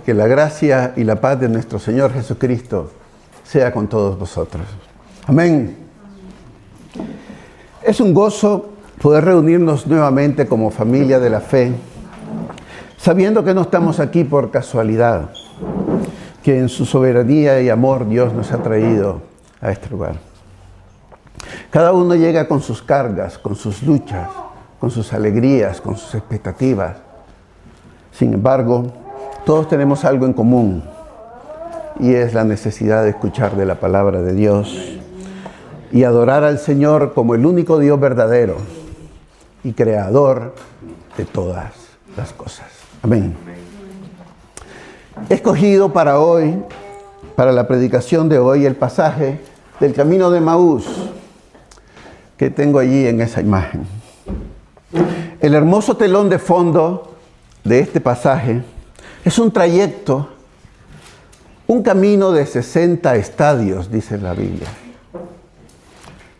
Que la gracia y la paz de nuestro Señor Jesucristo sea con todos vosotros. Amén. Es un gozo poder reunirnos nuevamente como familia de la fe, sabiendo que no estamos aquí por casualidad, que en su soberanía y amor Dios nos ha traído a este lugar. Cada uno llega con sus cargas, con sus luchas, con sus alegrías, con sus expectativas. Sin embargo, todos tenemos algo en común, y es la necesidad de escuchar de la palabra de Dios y adorar al Señor como el único Dios verdadero y creador de todas las cosas. Amén. He escogido para hoy, para la predicación de hoy, el pasaje del camino de Emaús que tengo allí en esa imagen. El hermoso telón de fondo de este pasaje es un trayecto, un camino de 60 estadios, dice la Biblia.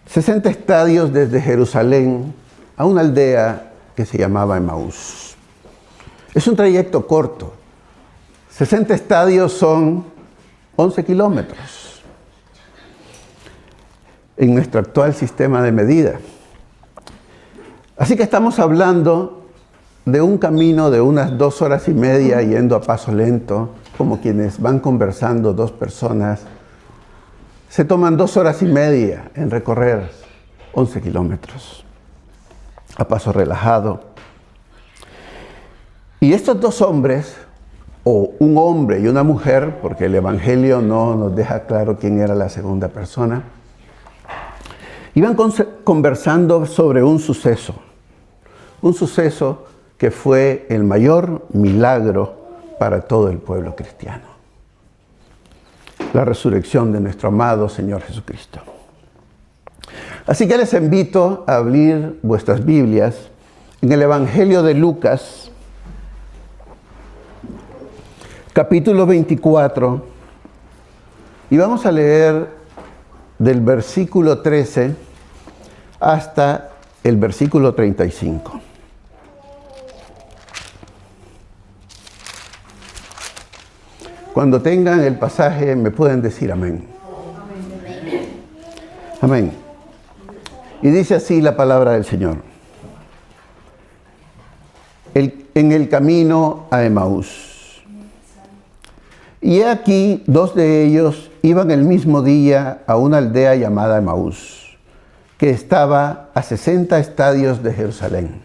60 estadios desde Jerusalén a una aldea que se llamaba Emaús. Es un trayecto corto. 60 estadios son 11 kilómetros en nuestro actual sistema de medida. Así que estamos hablando de un camino de unas 2 horas y media yendo a paso lento, como quienes van conversando dos personas. Se toman 2 horas y media en recorrer 11 kilómetros a paso relajado. Y estos dos hombres, o un hombre y una mujer, porque el Evangelio no nos deja claro quién era la segunda persona, iban conversando sobre un suceso que fue el mayor milagro para todo el pueblo cristiano: la resurrección de nuestro amado Señor Jesucristo. Así que les invito a abrir vuestras Biblias en el Evangelio de Lucas, capítulo 24, y vamos a leer del versículo 13 hasta el versículo 35. Cuando tengan el pasaje me pueden decir amén. Amén. Y dice así la palabra del Señor. En el camino a Emaús. Y he aquí, 2 de ellos iban el mismo día a una aldea llamada Emaús, que estaba a 60 estadios de Jerusalén.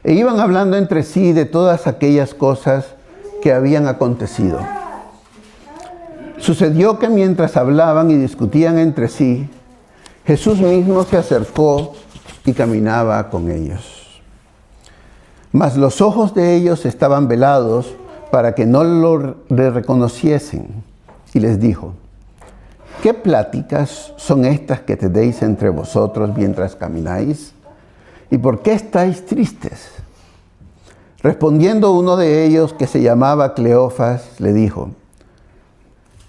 E iban hablando entre sí de todas aquellas cosas que habían acontecido. Sucedió que mientras hablaban y discutían entre sí, Jesús mismo se acercó y caminaba con ellos. Mas los ojos de ellos estaban velados para que no le reconociesen, y les dijo: ¿qué pláticas son estas que tenéis entre vosotros mientras camináis? ¿Y por qué estáis tristes? Respondiendo uno de ellos, que se llamaba Cleofas, le dijo: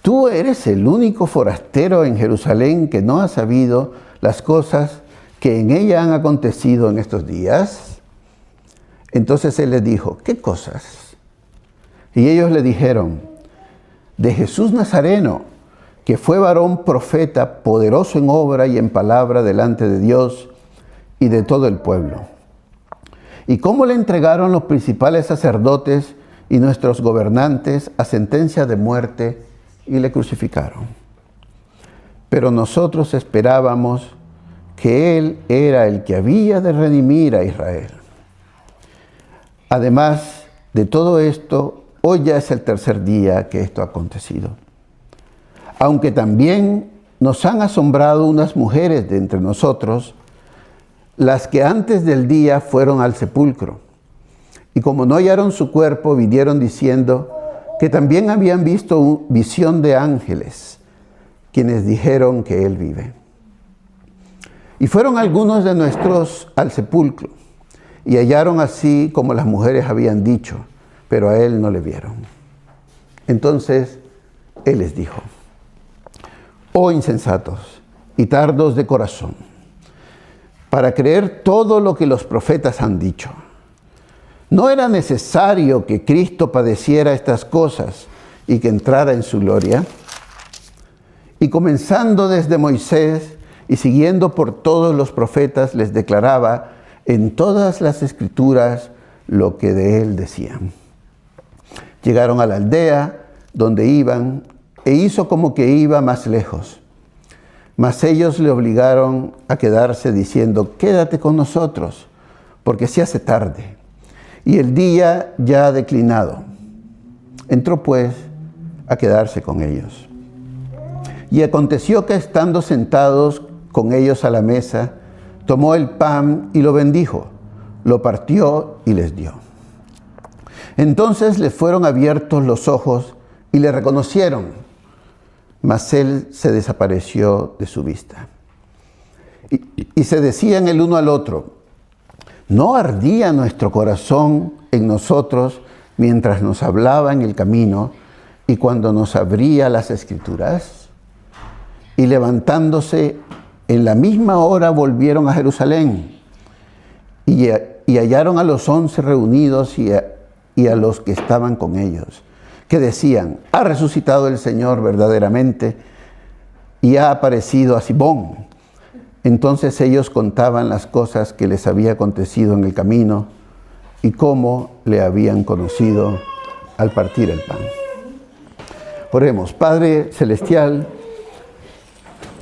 ¿tú eres el único forastero en Jerusalén que no ha sabido las cosas que en ella han acontecido en estos días? Entonces él les dijo: ¿qué cosas? Y ellos le dijeron: de Jesús Nazareno, que fue varón profeta, poderoso en obra y en palabra delante de Dios y de todo el pueblo. Y cómo le entregaron los principales sacerdotes y nuestros gobernantes a sentencia de muerte y le crucificaron. Pero nosotros esperábamos que Él era el que había de redimir a Israel. Además de todo esto, hoy ya es el 3er día que esto ha acontecido. Aunque también nos han asombrado unas mujeres de entre nosotros, las que antes del día fueron al sepulcro, y como no hallaron su cuerpo, vinieron diciendo que también habían visto visión de ángeles, quienes dijeron que Él vive. Y fueron algunos de nuestros al sepulcro, y hallaron así como las mujeres habían dicho, pero a Él no le vieron. Entonces Él les dijo: oh insensatos y tardos de corazón, para creer todo lo que los profetas han dicho. ¿No era necesario que Cristo padeciera estas cosas y que entrara en su gloria? Y comenzando desde Moisés y siguiendo por todos los profetas, les declaraba en todas las escrituras lo que de él decían. Llegaron a la aldea donde iban e hizo como que iba más lejos. Mas ellos le obligaron a quedarse diciendo, quédate con nosotros, porque se hace tarde y el día ya ha declinado. Entró pues a quedarse con ellos. Y aconteció que estando sentados con ellos a la mesa, tomó el pan y lo bendijo, lo partió y les dio. Entonces les fueron abiertos los ojos y le reconocieron, mas él se desapareció de su vista. Y se decían el uno al otro, ¿no ardía nuestro corazón en nosotros mientras nos hablaba en el camino y cuando nos abría las Escrituras? Y levantándose, en la misma hora volvieron a Jerusalén y hallaron a los 11 reunidos y a los que estaban con ellos, que decían, ha resucitado el Señor verdaderamente y ha aparecido a Simón. Entonces ellos contaban las cosas que les había acontecido en el camino y cómo le habían conocido al partir el pan. Oremos. Padre Celestial,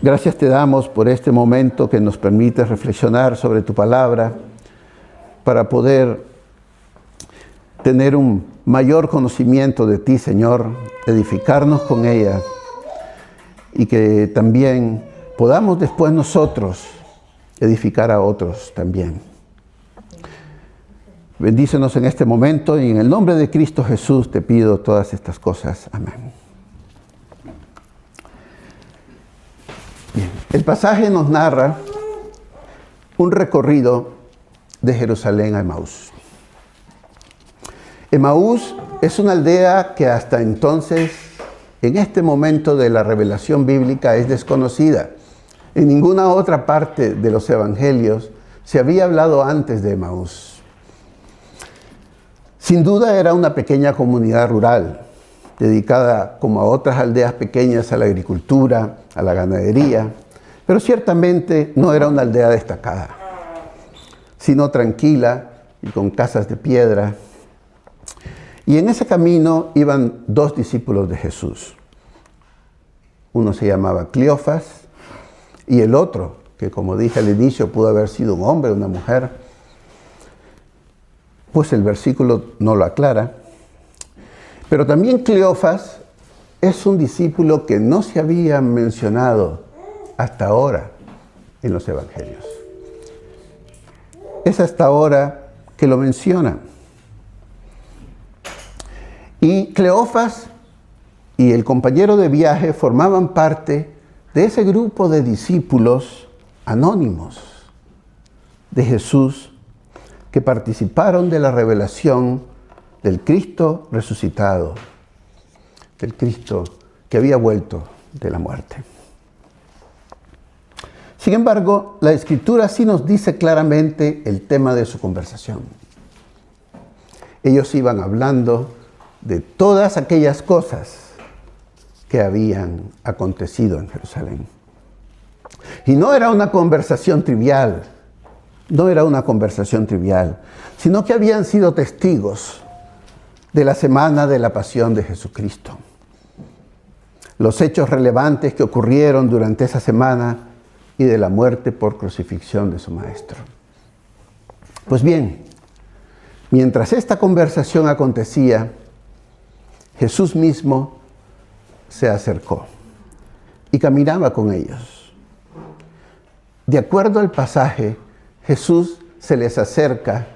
gracias te damos por este momento que nos permite reflexionar sobre tu palabra para poder tener un mayor conocimiento de ti, Señor, edificarnos con ella y que también podamos después nosotros edificar a otros también. Bendícenos en este momento y en el nombre de Cristo Jesús te pido todas estas cosas. Amén. Bien. El pasaje nos narra un recorrido de Jerusalén a Emaús. Emaús es una aldea que hasta entonces, en este momento de la revelación bíblica, es desconocida. En ninguna otra parte de los evangelios se había hablado antes de Emaús. Sin duda era una pequeña comunidad rural, dedicada como a otras aldeas pequeñas a la agricultura, a la ganadería, pero ciertamente no era una aldea destacada, sino tranquila y con casas de piedra. Y en ese camino iban 2 discípulos de Jesús. Uno se llamaba Cleofas y el otro, que como dije al inicio pudo haber sido un hombre o una mujer, pues el versículo no lo aclara. Pero también Cleofas es un discípulo que no se había mencionado hasta ahora en los evangelios. Es hasta ahora que lo menciona. Y Cleofas y el compañero de viaje formaban parte de ese grupo de discípulos anónimos de Jesús que participaron de la revelación del Cristo resucitado, del Cristo que había vuelto de la muerte. Sin embargo, la Escritura sí nos dice claramente el tema de su conversación. Ellos iban hablando de todas aquellas cosas que habían acontecido en Jerusalén. Y no era una conversación trivial, sino que habían sido testigos de la semana de la pasión de Jesucristo. Los hechos relevantes que ocurrieron durante esa semana y de la muerte por crucifixión de su Maestro. Pues bien, mientras esta conversación acontecía, Jesús mismo se acercó y caminaba con ellos. De acuerdo al pasaje, Jesús se les acerca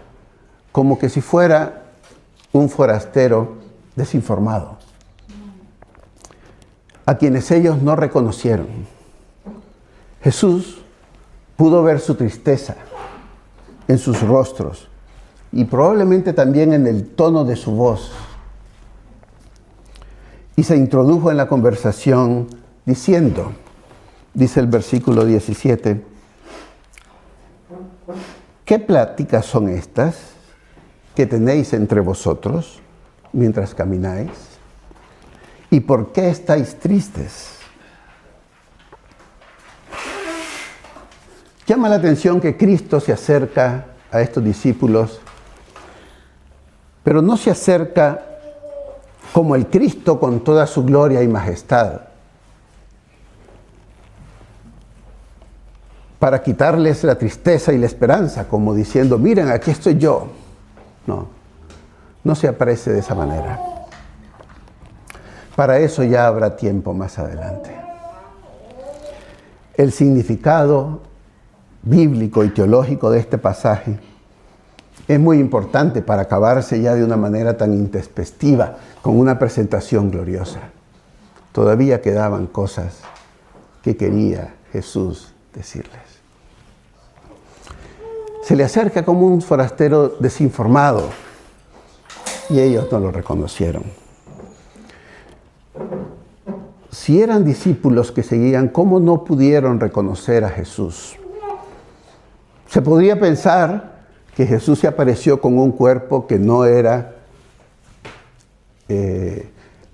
como que si fuera un forastero desinformado, a quienes ellos no reconocieron. Jesús pudo ver su tristeza en sus rostros y probablemente también en el tono de su voz. Y se introdujo en la conversación diciendo, dice el versículo 17, ¿qué pláticas son estas que tenéis entre vosotros mientras camináis? ¿Y por qué estáis tristes? Llama la atención que Cristo se acerca a estos discípulos, pero no se acerca como el Cristo con toda su gloria y majestad, para quitarles la tristeza y la esperanza, como diciendo, miren, aquí estoy yo. No se aparece de esa manera. Para eso ya habrá tiempo más adelante. El significado bíblico y teológico de este pasaje es muy importante para acabarse ya de una manera tan intempestiva, con una presentación gloriosa. Todavía quedaban cosas que quería Jesús decirles. Se le acerca como un forastero desinformado y ellos no lo reconocieron. Si eran discípulos que seguían, ¿cómo no pudieron reconocer a Jesús? Se podría pensar que Jesús se apareció con un cuerpo que no era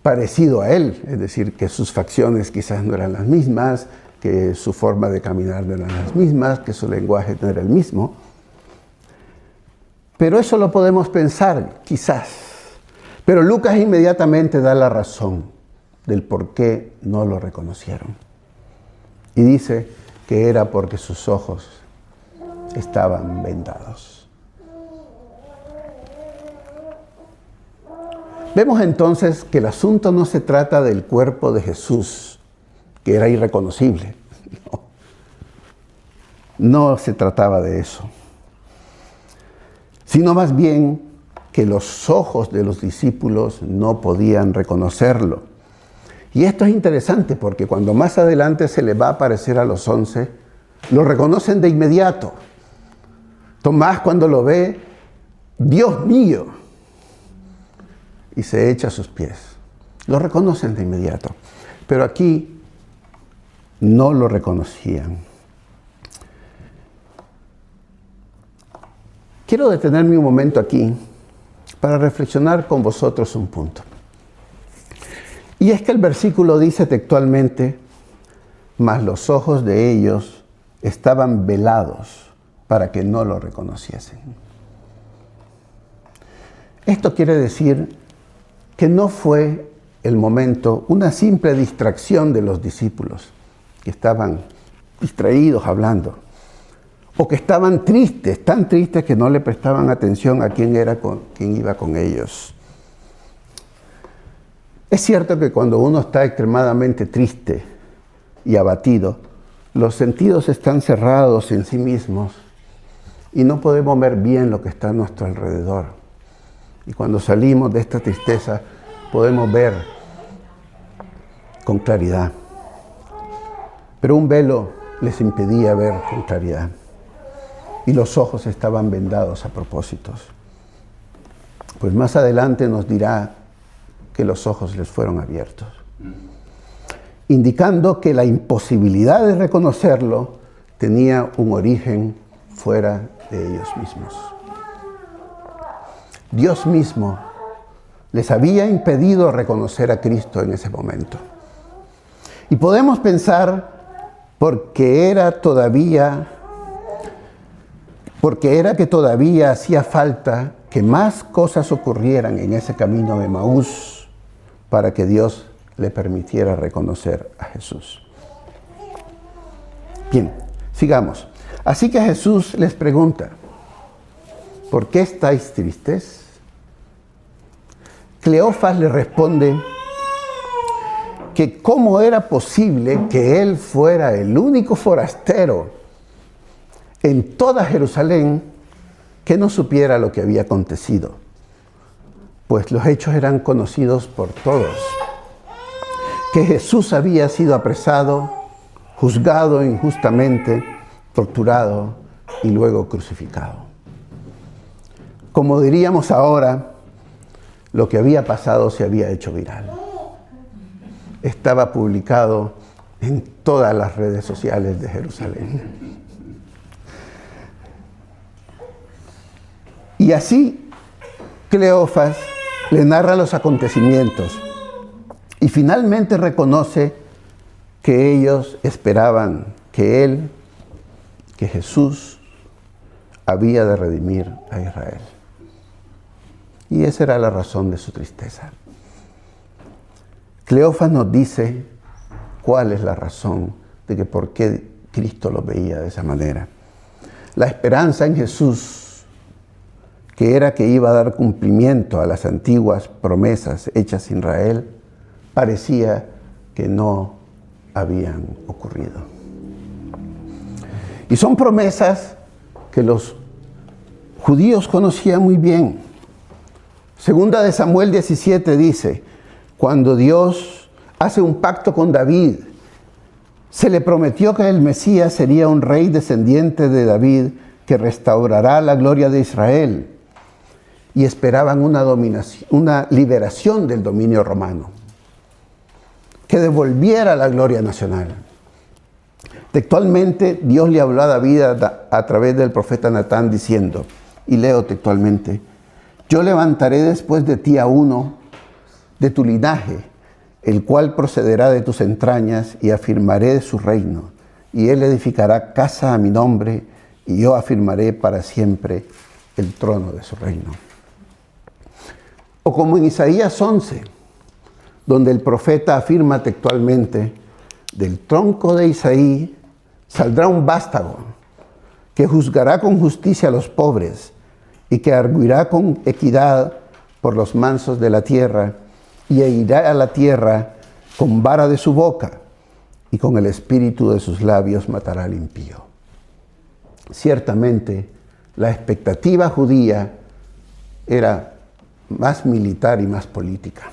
parecido a él, es decir, que sus facciones quizás no eran las mismas, que su forma de caminar no eran las mismas, que su lenguaje no era el mismo. Pero eso lo podemos pensar, quizás. Pero Lucas inmediatamente da la razón del por qué no lo reconocieron. Y dice que era porque sus ojos estaban vendados. Vemos entonces que el asunto no se trata del cuerpo de Jesús, que era irreconocible. No se trataba de eso, sino más bien que los ojos de los discípulos no podían reconocerlo. Y esto es interesante porque cuando más adelante se le va a aparecer a los 11, lo reconocen de inmediato. Tomás, cuando lo ve, Dios mío, y se echa a sus pies. Lo reconocen de inmediato. Pero aquí no lo reconocían. Quiero detenerme un momento aquí para reflexionar con vosotros un punto. Y es que el versículo dice textualmente, mas los ojos de ellos estaban velados para que no lo reconociesen. Esto quiere decir que no fue el momento, una simple distracción de los discípulos, que estaban distraídos hablando, o que estaban tristes, tan tristes que no le prestaban atención a quién iba con ellos. Es cierto que cuando uno está extremadamente triste y abatido, los sentidos están cerrados en sí mismos y no podemos ver bien lo que está a nuestro alrededor. Y cuando salimos de esta tristeza, podemos ver con claridad. Pero un velo les impedía ver con claridad. Y los ojos estaban vendados a propósito. Pues más adelante nos dirá que los ojos les fueron abiertos, indicando que la imposibilidad de reconocerlo tenía un origen fuera de ellos mismos. Dios mismo les había impedido reconocer a Cristo en ese momento. Y podemos pensar porque era que todavía hacía falta que más cosas ocurrieran en ese camino de Emaús para que Dios le permitiera reconocer a Jesús. Bien, sigamos. Así que Jesús les pregunta, ¿por qué estáis tristes? Cleofas le responde que cómo era posible que él fuera el único forastero en toda Jerusalén que no supiera lo que había acontecido, pues los hechos eran conocidos por todos, que Jesús había sido apresado, juzgado injustamente, torturado y luego crucificado. Como diríamos ahora, lo que había pasado se había hecho viral. Estaba publicado en todas las redes sociales de Jerusalén. Y así Cleofas le narra los acontecimientos y finalmente reconoce que ellos esperaban que Jesús había de redimir a Israel. Y esa era la razón de su tristeza. Cleofas nos dice cuál es la razón de que por qué Cristo lo veía de esa manera. La esperanza en Jesús, que era que iba a dar cumplimiento a las antiguas promesas hechas a Israel, parecía que no habían ocurrido. Y son promesas que los judíos conocían muy bien. Segunda de Samuel 17 dice, cuando Dios hace un pacto con David, se le prometió que el Mesías sería un rey descendiente de David que restaurará la gloria de Israel. Y esperaban una liberación del dominio romano, que devolviera la gloria nacional. Textualmente, Dios le habló a David a través del profeta Natán diciendo, y leo textualmente, yo levantaré después de ti a uno de tu linaje, el cual procederá de tus entrañas, y afirmaré su reino, y él edificará casa a mi nombre, y yo afirmaré para siempre el trono de su reino. O como en Isaías 11, donde el profeta afirma textualmente, del tronco de Isaí saldrá un vástago que juzgará con justicia a los pobres y que arguirá con equidad por los mansos de la tierra y herirá a la tierra con vara de su boca y con el espíritu de sus labios matará al impío. Ciertamente, la expectativa judía era más militar y más política.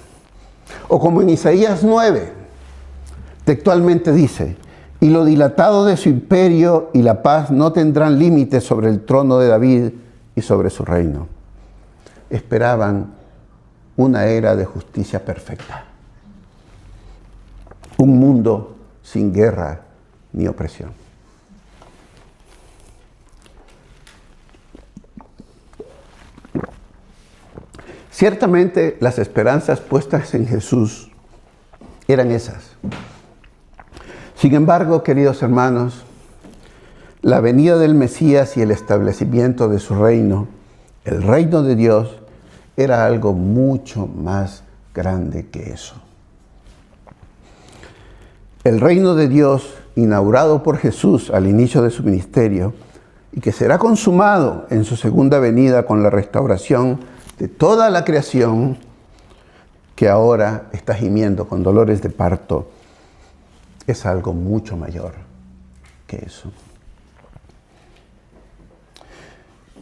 O como en Isaías 9, textualmente dice, y lo dilatado de su imperio y la paz no tendrán límites sobre el trono de David y sobre su reino. Esperaban una era de justicia perfecta. Un mundo sin guerra ni opresión. Ciertamente las esperanzas puestas en Jesús eran esas. Sin embargo, queridos hermanos, la venida del Mesías y el establecimiento de su reino, el reino de Dios, era algo mucho más grande que eso. El reino de Dios, inaugurado por Jesús al inicio de su ministerio, y que será consumado en su segunda venida con la restauración de toda la creación que ahora está gimiendo con dolores de parto, es algo mucho mayor que eso.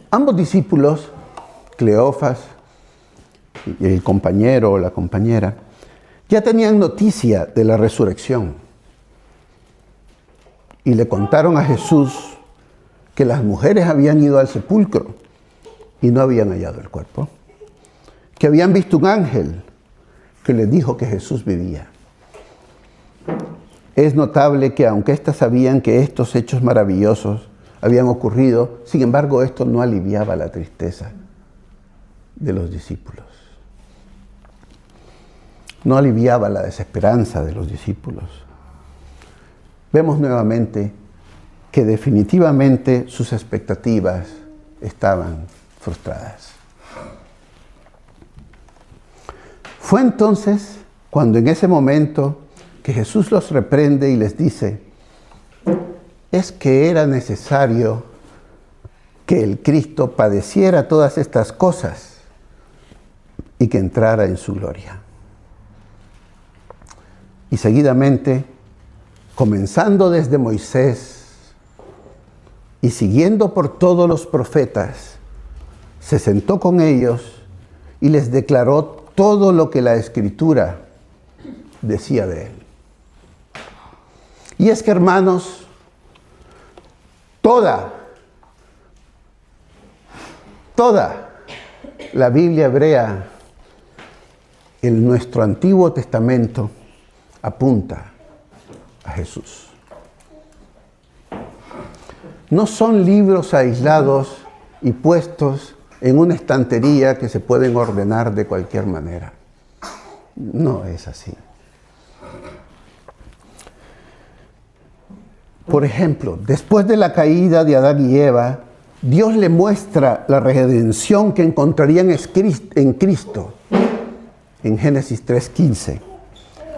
Ambos discípulos, Cleofas y el compañero o la compañera, ya tenían noticia de la resurrección y le contaron a Jesús que las mujeres habían ido al sepulcro y no habían hallado el cuerpo, que habían visto un ángel que les dijo que Jesús vivía. Es notable que aunque éstas sabían que estos hechos maravillosos habían ocurrido, sin embargo esto no aliviaba la tristeza de los discípulos. No aliviaba la desesperanza de los discípulos. Vemos nuevamente que definitivamente sus expectativas estaban frustradas. Fue entonces cuando en ese momento que Jesús los reprende y les dice, es que era necesario que el Cristo padeciera todas estas cosas y que entrara en su gloria. Y seguidamente, comenzando desde Moisés y siguiendo por todos los profetas, se sentó con ellos y les declaró todo lo que la Escritura decía de él. Y es que, hermanos, toda la Biblia hebrea en nuestro Antiguo Testamento apunta a a Jesús. No son libros aislados y puestos en una estantería que se pueden ordenar de cualquier manera. No es así. Por ejemplo, después de la caída de Adán y Eva, Dios le muestra la redención que encontrarían en Cristo, en Génesis 3:15,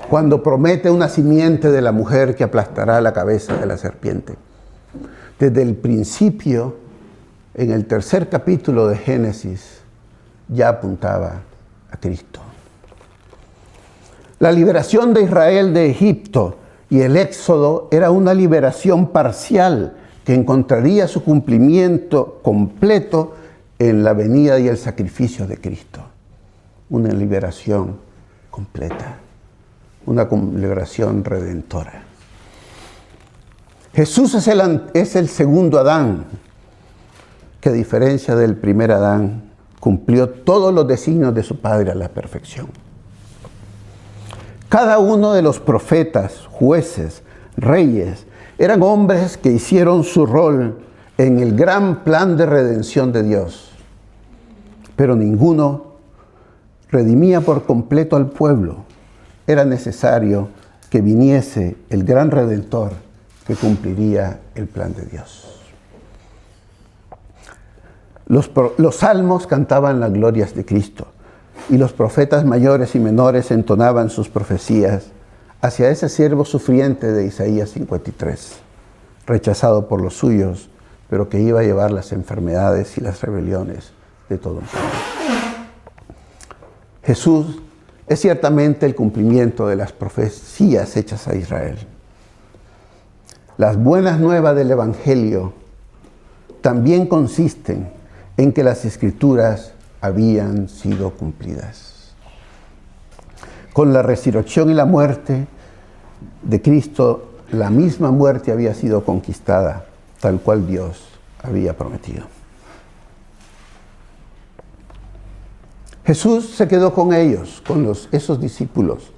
cuando promete una simiente de la mujer que aplastará la cabeza de la serpiente. Desde el principio, en el 3er capítulo de Génesis, ya apuntaba a Cristo. La liberación de Israel de Egipto y el éxodo era una liberación parcial que encontraría su cumplimiento completo en la venida y el sacrificio de Cristo. Una liberación completa, una liberación redentora. Jesús es el segundo Adán, que a diferencia del primer Adán, cumplió todos los designios de su Padre a la perfección. Cada uno de los profetas, jueces, reyes, eran hombres que hicieron su rol en el gran plan de redención de Dios, pero ninguno redimía por completo al pueblo. Era necesario que viniese el gran Redentor que cumpliría el plan de Dios. Los salmos cantaban las glorias de Cristo y los profetas mayores y menores entonaban sus profecías hacia ese siervo sufriente de Isaías 53, rechazado por los suyos, pero que iba a llevar las enfermedades y las rebeliones de todo el pueblo. Jesús es ciertamente el cumplimiento de las profecías hechas a Israel. Las buenas nuevas del Evangelio también consisten en que las Escrituras habían sido cumplidas. Con la resurrección y la muerte de Cristo, la misma muerte había sido conquistada, tal cual Dios había prometido. Jesús se quedó con ellos, con esos discípulos,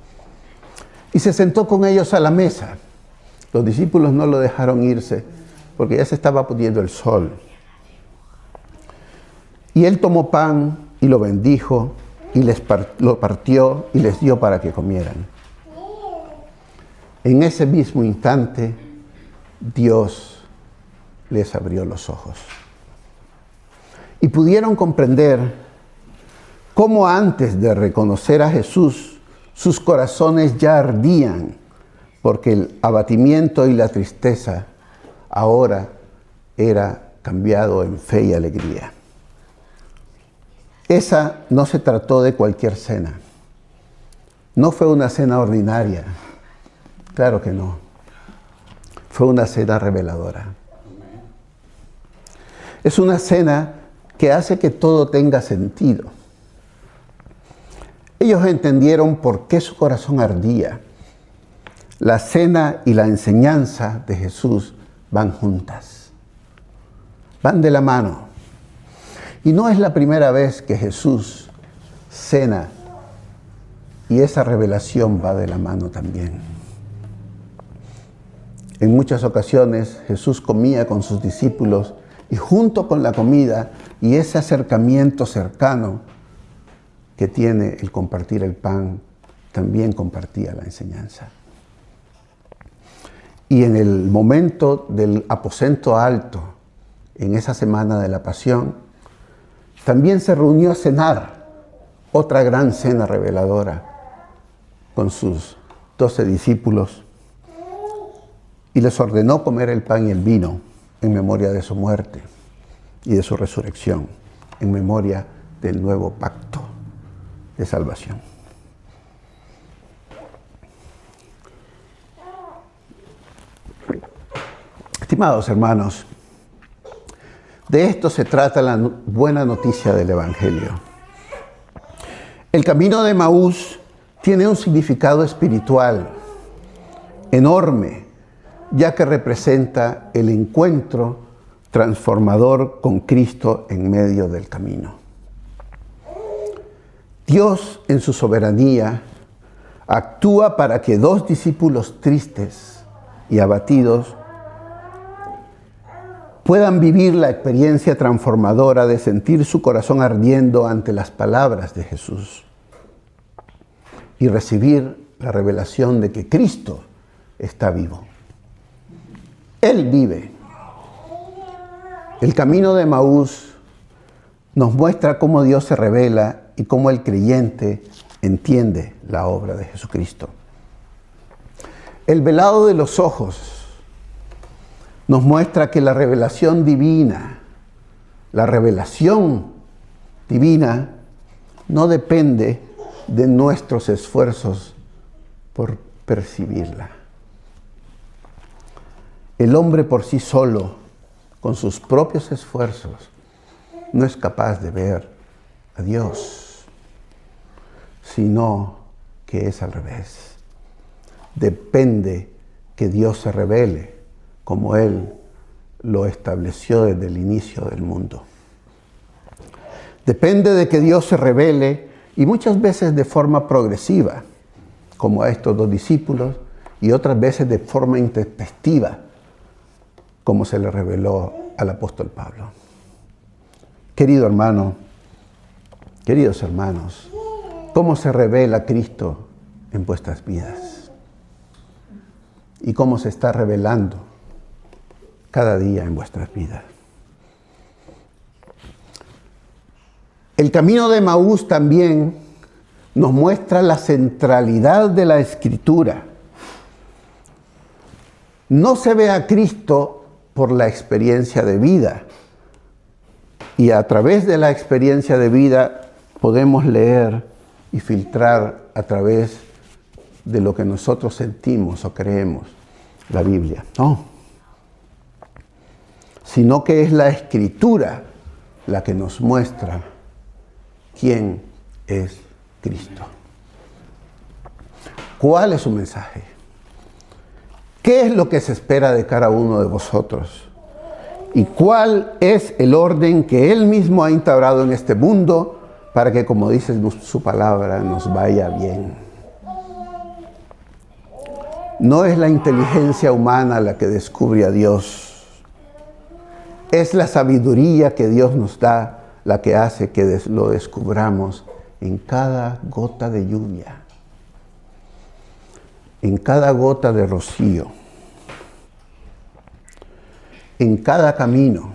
y se sentó con ellos a la mesa. Los discípulos no lo dejaron irse, porque ya se estaba poniendo el sol. Y él tomó pan y lo bendijo, y lo partió y les dio para que comieran. En ese mismo instante, Dios les abrió los ojos. Y pudieron comprender cómo antes de reconocer a Jesús, sus corazones ya ardían, porque el abatimiento y la tristeza ahora era cambiado en fe y alegría. Esa no se trató de cualquier cena. No fue una cena ordinaria. Claro que no. Fue una cena reveladora. Es una cena que hace que todo tenga sentido. Ellos entendieron por qué su corazón ardía. La cena y la enseñanza de Jesús van juntas. Van de la mano. Y no es la primera vez que Jesús cena y esa revelación va de la mano también. En muchas ocasiones Jesús comía con sus discípulos y junto con la comida y ese acercamiento cercano que tiene el compartir el pan, también compartía la enseñanza. Y en el momento del aposento alto, en esa semana de la pasión, también se reunió a cenar, otra gran cena reveladora, con sus 12 discípulos, y les ordenó comer el pan y el vino en memoria de su muerte y de su resurrección, en memoria del nuevo pacto de salvación. Estimados hermanos, de esto se trata la buena noticia del Evangelio. El camino de Emaús tiene un significado espiritual enorme, ya que representa el encuentro transformador con Cristo en medio del camino. Dios, en su soberanía, actúa para que dos discípulos tristes y abatidos puedan vivir la experiencia transformadora de sentir su corazón ardiendo ante las palabras de Jesús y recibir la revelación de que Cristo está vivo. Él vive. El camino de Emaús nos muestra cómo Dios se revela y cómo el creyente entiende la obra de Jesucristo. El velado de los ojos nos muestra que la revelación divina no depende de nuestros esfuerzos por percibirla. El hombre por sí solo, con sus propios esfuerzos, no es capaz de ver a Dios, sino que es al revés. Depende que Dios se revele como Él lo estableció desde el inicio del mundo. Depende de que Dios se revele y muchas veces de forma progresiva, como a estos dos discípulos, y otras veces de forma intempestiva, como se le reveló al apóstol Pablo. Querido hermano, queridos hermanos, ¿cómo se revela Cristo en vuestras vidas? ¿Y cómo se está revelando cada día en vuestras vidas? El camino de Emaús también nos muestra la centralidad de la Escritura. No se ve a Cristo por la experiencia de vida. Y a través de la experiencia de vida podemos leer y filtrar a través de lo que nosotros sentimos o creemos la Biblia. No. Sino que es la Escritura la que nos muestra quién es Cristo. ¿Cuál es su mensaje? ¿Qué es lo que se espera de cada uno de vosotros? ¿Y cuál es el orden que Él mismo ha instaurado en este mundo para que, como dice su palabra, nos vaya bien? No es la inteligencia humana la que descubre a Dios. Es la sabiduría que Dios nos da la que hace que lo descubramos en cada gota de lluvia, en cada gota de rocío, en cada camino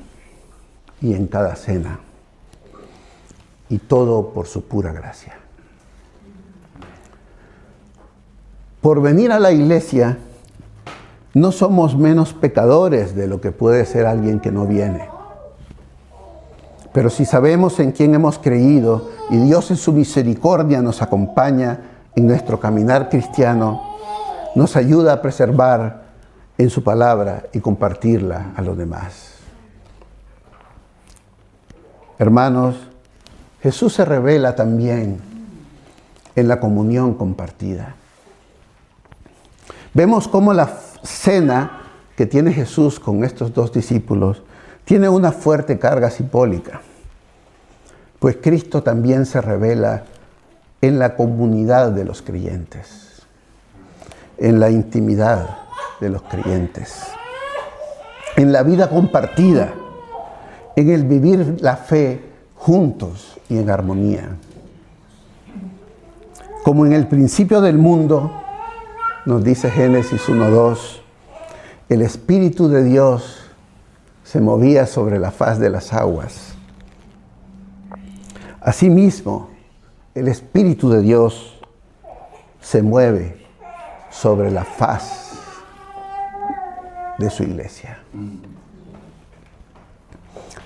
y en cada cena, y todo por su pura gracia. Por venir a la iglesia, no somos menos pecadores de lo que puede ser alguien que no viene. Pero si sabemos en quién hemos creído y Dios en su misericordia nos acompaña en nuestro caminar cristiano, nos ayuda a preservar en su palabra y compartirla a los demás. Hermanos, Jesús se revela también en la comunión compartida. Vemos cómo la cena que tiene Jesús con estos dos discípulos tiene una fuerte carga simbólica, pues Cristo también se revela en la comunidad de los creyentes, en la intimidad de los creyentes, en la vida compartida, en el vivir la fe juntos y en armonía. Como en el principio del mundo, nos dice Génesis 1:2, el Espíritu de Dios se movía sobre la faz de las aguas. Asimismo, el Espíritu de Dios se mueve sobre la faz de su iglesia.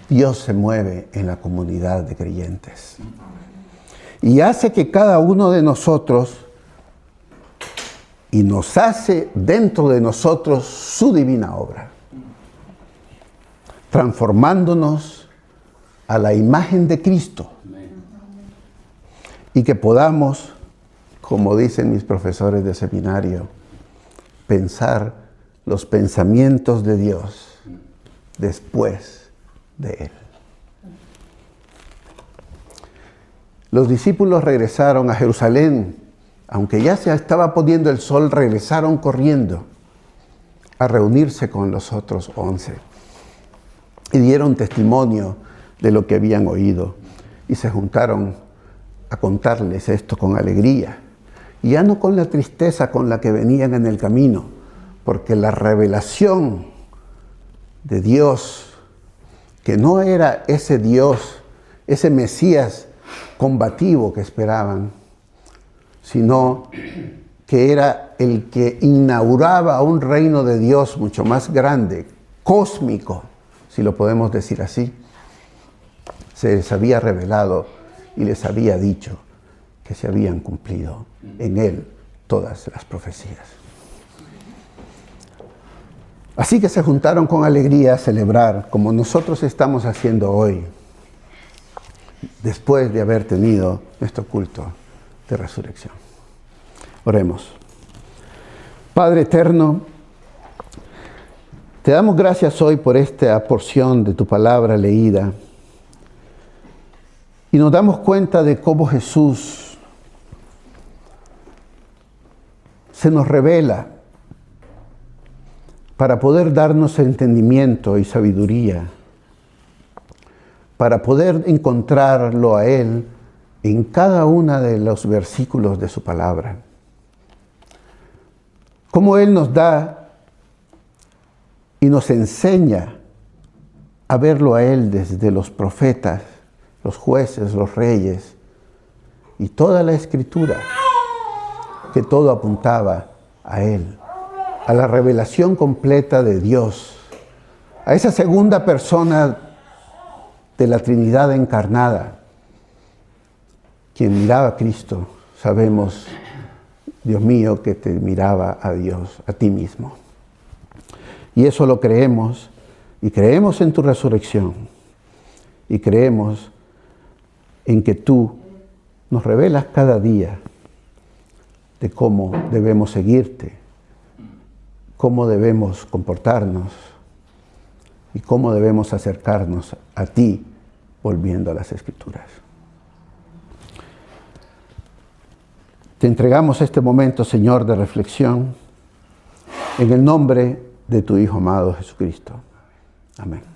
Dios se mueve en la comunidad de creyentes y hace que cada uno de nosotros, y nos hace dentro de nosotros su divina obra, transformándonos a la imagen de Cristo, y que podamos, como dicen mis profesores de seminario, pensar los pensamientos de Dios después de Él. Los discípulos regresaron a Jerusalén. Aunque ya se estaba poniendo el sol, regresaron corriendo a reunirse con los otros 11 y dieron testimonio de lo que habían oído y se juntaron a contarles esto con alegría y ya no con la tristeza con la que venían en el camino, porque la revelación de Dios, que no era ese Dios, ese Mesías combativo que esperaban, sino que era el que inauguraba un reino de Dios mucho más grande, cósmico, si lo podemos decir así, se les había revelado y les había dicho que se habían cumplido en él todas las profecías. Así que se juntaron con alegría a celebrar, como nosotros estamos haciendo hoy, después de haber tenido nuestro culto de resurrección. Oremos. Padre eterno, te damos gracias hoy por esta porción de tu palabra leída y nos damos cuenta de cómo Jesús se nos revela para poder darnos entendimiento y sabiduría, para poder encontrarlo a Él en cada uno de los versículos de su palabra. Cómo Él nos da y nos enseña a verlo a Él desde los profetas, los jueces, los reyes y toda la Escritura, que todo apuntaba a Él, a la revelación completa de Dios, a esa segunda persona de la Trinidad encarnada. Quien miraba a Cristo, sabemos, Dios mío, que te miraba a Dios, a ti mismo. Y eso lo creemos, y creemos en tu resurrección, y creemos en que tú nos revelas cada día de cómo debemos seguirte, cómo debemos comportarnos y cómo debemos acercarnos a ti volviendo a las Escrituras. Te entregamos este momento, Señor, de reflexión en el nombre de tu Hijo amado Jesucristo. Amén.